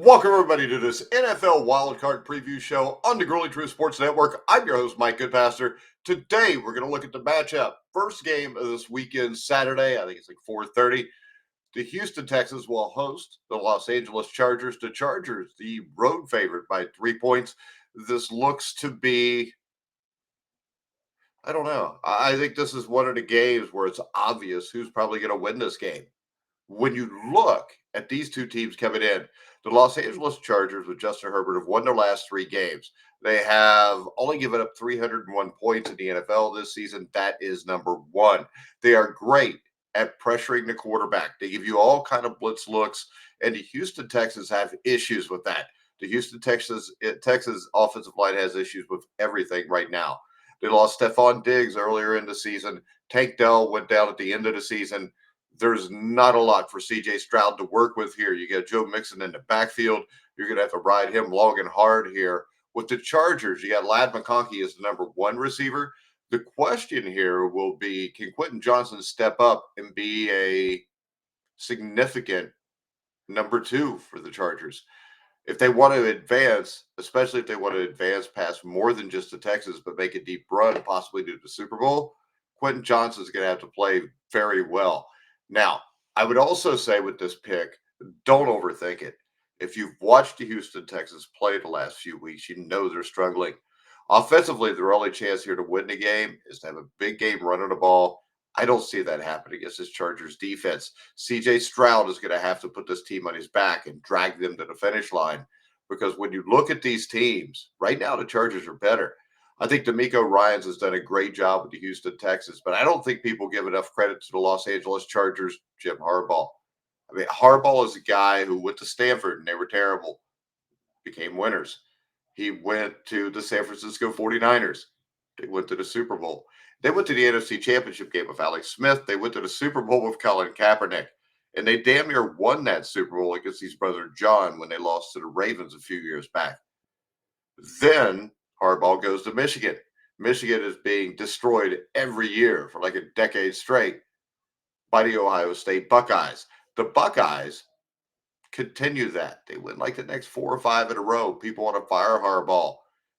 Welcome, everybody, to this NFL Wildcard preview show on the Girly True Sports Network. I'm your host, Mike Goodpaster. Today, we're going to look at the matchup. First game of this weekend, Saturday, I think it's like 4:30. The Houston Texans will host the Los Angeles Chargers. The Chargers, the road favorite by 3 points. This looks to be, I don't know. I think this is one of the games where it's obvious who's probably going to win this game. When you look at these two teams coming in, the Los Angeles Chargers with Justin Herbert have won their last 3 games. They have only given up 301 points in the NFL this season. That is number one. They are great at pressuring the quarterback. They give you all kind of blitz looks, and the Houston Texans have issues with that. The Texas offensive line has issues with everything right now. They lost Stephon Diggs earlier in the season. Tank Dell went down at the end of the season. There's not a lot for cjstroud to work with here. You got Joe Mixon in the backfield. You're going to have to ride him long and hard here. With the Chargers, you got Ladd McConkey as the number one receiver. The question here will be, can Quentin Johnson step up and be a significant number two for the Chargers? If they want to advance, especially if they want to advance past more than just the Texans, but make a deep run, possibly to the Super Bowl, Quentin Johnson is going to have to play very well. Now, I would also say with this pick, don't overthink it. If you've watched the Houston Texans play the last few weeks, you know they're struggling. Offensively, their only chance here to win the game is to have a big game running the ball. I don't see that happening against this Chargers defense. CJ Stroud is going to have to put this team on his back and drag them to the finish line, because when you look at these teams, right now the Chargers are better. I think D'Amico Ryans has done a great job with the Houston Texans, but I don't think people give enough credit to the Los Angeles Chargers, Jim Harbaugh. I mean, Harbaugh is a guy who went to Stanford and they were terrible, became winners. He went to the San Francisco 49ers. They went to the Super Bowl. They went to the NFC Championship game with Alex Smith. They went to the Super Bowl with Colin Kaepernick. And they damn near won that Super Bowl against his brother John when they lost to the Ravens a few years back. Then Harbaugh goes to Michigan. Michigan is being destroyed every year for like a decade straight by the Ohio State Buckeyes. The Buckeyes continue that. They win like the next 4 or 5 in a row. People want to fire Harbaugh.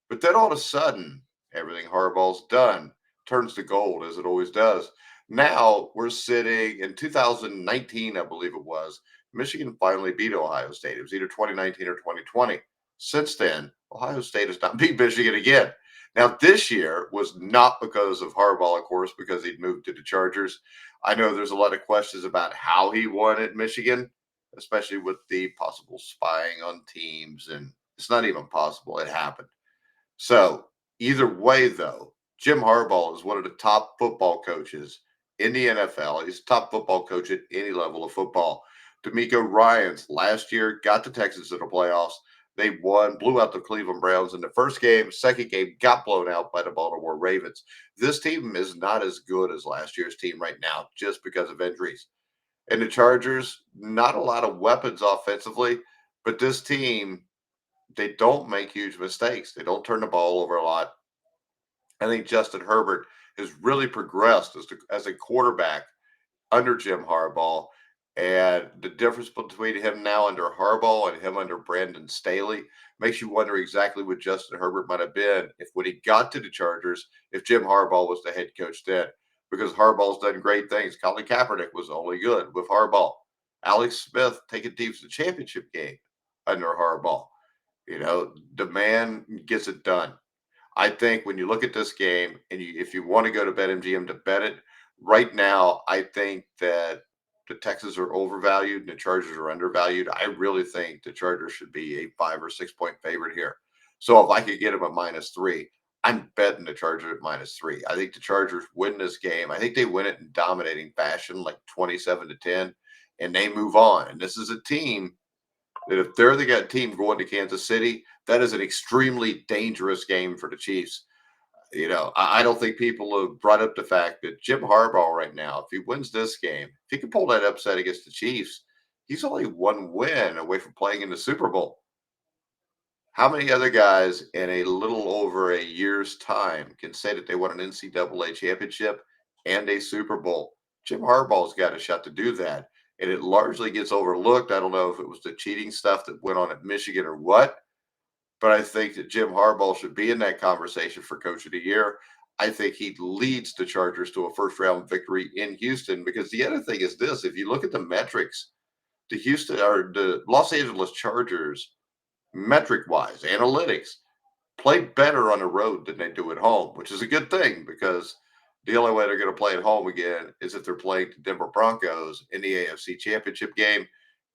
But then all of a sudden, everything Harbaugh's done turns to gold, as it always does. Now we're sitting in 2019, I believe it was. Michigan finally beat Ohio State. It was either 2019 or 2020. Since then, Ohio State has not beat Michigan again. Now, this year was not because of Harbaugh, of course, because he'd moved to the Chargers. I know there's a lot of questions about how he won at Michigan, especially with the possible spying on teams. And it's not even possible. It happened. So either way, though, Jim Harbaugh is one of the top football coaches in the NFL. He's a top football coach at any level of football. D'Amico Ryans last year got the Texans to the playoffs. They won, blew out the Cleveland Browns in the first game. Second game got blown out by the Baltimore Ravens. This team is not as good as last year's team right now just because of injuries. And the Chargers, not a lot of weapons offensively, but this team, they don't make huge mistakes. They don't turn the ball over a lot. I think Justin Herbert has really progressed as a quarterback under Jim Harbaugh. And the difference between him now under Harbaugh and him under Brandon Staley makes you wonder exactly what Justin Herbert might have been if, when he got to the Chargers, if Jim Harbaugh was the head coach then. Because Harbaugh's done great things. Colin Kaepernick was only good with Harbaugh. Alex Smith taking teams to the championship game under Harbaugh. You know, the man gets it done. I think when you look at this game and if you want to go to BetMGM to bet it, right now, I think that the Texans are overvalued and the Chargers are undervalued. I really think the Chargers should be a 5 or 6 point favorite here. So if I could get them a -3, I'm betting the Chargers at -3. I think the Chargers win this game. I think they win it in dominating fashion, like 27-10, and they move on. And this is a team that if they're the team going to Kansas City, that is an extremely dangerous game for the Chiefs. You know, I don't think people have brought up the fact that Jim Harbaugh right now, if he wins this game, if he can pull that upset against the Chiefs, he's only one win away from playing in the Super Bowl. How many other guys in a little over a year's time can say that they won an NCAA championship and a Super Bowl? Jim Harbaugh's got a shot to do that. and it largely gets overlooked. I don't know if it was the cheating stuff that went on at Michigan or what, but I think that Jim Harbaugh should be in that conversation for Coach of the Year. I think he leads the Chargers to a first round victory in Houston because the other thing is this: if you look at the metrics, the Los Angeles Chargers, metric wise, analytics, play better on the road than they do at home, which is a good thing because the only way they're going to play at home again is if they're playing the Denver Broncos in the AFC Championship game.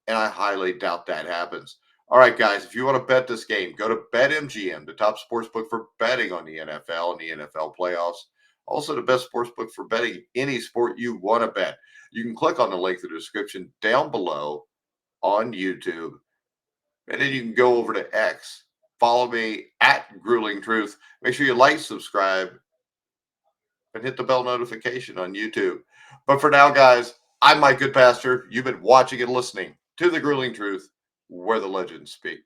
And I highly doubt that happens. All right, guys, if you want to bet this game, go to BetMGM, the top sports book for betting on the NFL and the NFL playoffs. Also, the best sports book for betting any sport you want to bet. You can click on the link in the description down below on YouTube, and then you can go over to X. Follow me at Grueling Truth. Make sure you like, subscribe, and hit the bell notification on YouTube. But for now, guys, I'm Mike Goodpaster. You've been watching and listening to The Grueling Truth, where the legends speak.